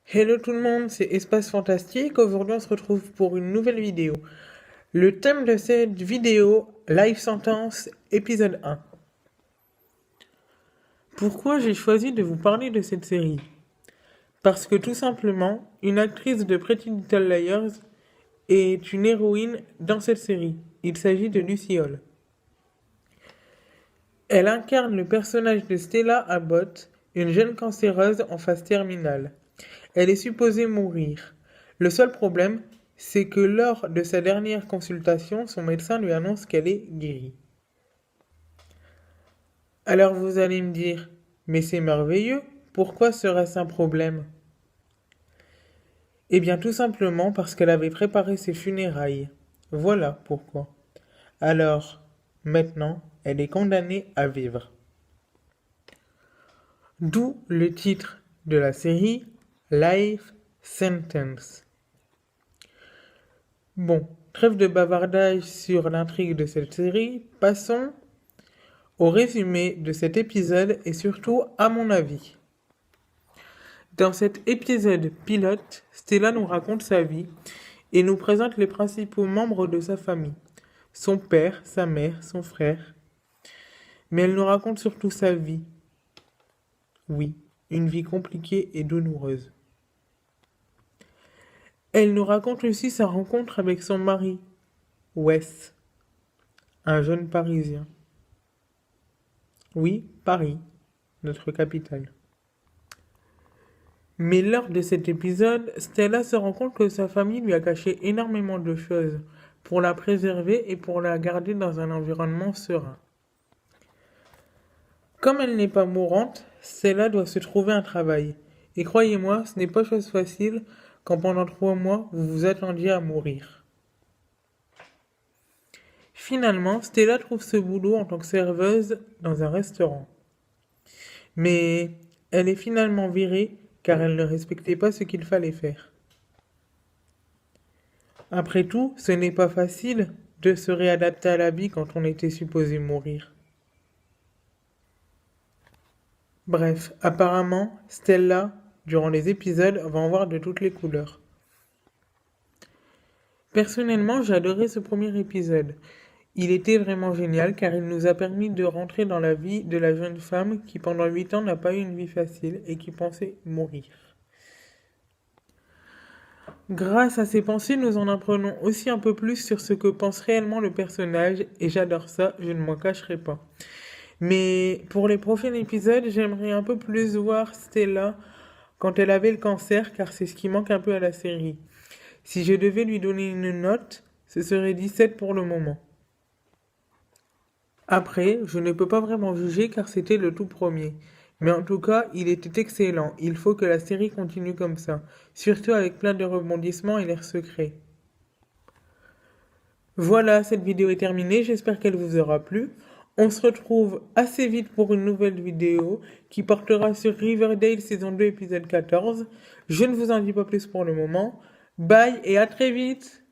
Hello tout le monde, c'est Espace Fantastique. Aujourd'hui, on se retrouve pour une nouvelle vidéo. Le thème de cette vidéo, Life Sentence, épisode 1. Pourquoi j'ai choisi de vous parler de cette série? Parce que tout simplement, une actrice de Pretty Little Liars est une héroïne dans cette série. Il s'agit de Lucy Hall. Elle incarne le personnage de Stella Abbott, une jeune cancéreuse en phase terminale. Elle est supposée mourir. Le seul problème, c'est que lors de sa dernière consultation, son médecin lui annonce qu'elle est guérie. Alors vous allez me dire, mais c'est merveilleux, pourquoi serait-ce un problème? Eh bien tout simplement parce qu'elle avait préparé ses funérailles. Voilà pourquoi. Alors, maintenant, elle est condamnée à vivre. D'où le titre de la série, Life Sentence. Bon, trêve de bavardage sur l'intrigue de cette série, passons au résumé de cet épisode et surtout à mon avis. Dans cet épisode pilote, Stella nous raconte sa vie et nous présente les principaux membres de sa famille. Son père, sa mère, son frère. Mais elle nous raconte surtout sa vie. Oui, une vie compliquée et douloureuse. Elle nous raconte aussi sa rencontre avec son mari, Wes, un jeune Parisien. Oui, Paris, notre capitale. Mais lors de cet épisode, Stella se rend compte que sa famille lui a caché énormément de choses pour la préserver et pour la garder dans un environnement serein. Comme elle n'est pas mourante, Stella doit se trouver un travail. Et croyez-moi, ce n'est pas chose facile quand pendant 3 mois, vous vous attendiez à mourir. Finalement, Stella trouve ce boulot en tant que serveuse dans un restaurant. Mais elle est finalement virée car elle ne respectait pas ce qu'il fallait faire. Après tout, ce n'est pas facile de se réadapter à la vie quand on était supposé mourir. Bref, apparemment, Stella, durant les épisodes, va en voir de toutes les couleurs. Personnellement, j'ai adoré ce premier épisode. Il était vraiment génial car il nous a permis de rentrer dans la vie de la jeune femme qui pendant 8 ans n'a pas eu une vie facile et qui pensait mourir. Grâce à ces pensées, nous en apprenons aussi un peu plus sur ce que pense réellement le personnage et j'adore ça, je ne m'en cacherai pas. Mais pour les prochains épisodes, j'aimerais un peu plus voir Stella quand elle avait le cancer car c'est ce qui manque un peu à la série. Si je devais lui donner une note, ce serait 17 pour le moment. Après, je ne peux pas vraiment juger car c'était le tout premier. Mais en tout cas, il était excellent. Il faut que la série continue comme ça. Surtout avec plein de rebondissements et l'air secret. Voilà, cette vidéo est terminée. J'espère qu'elle vous aura plu. On se retrouve assez vite pour une nouvelle vidéo qui portera sur Riverdale saison 2 épisode 14. Je ne vous en dis pas plus pour le moment. Bye et à très vite!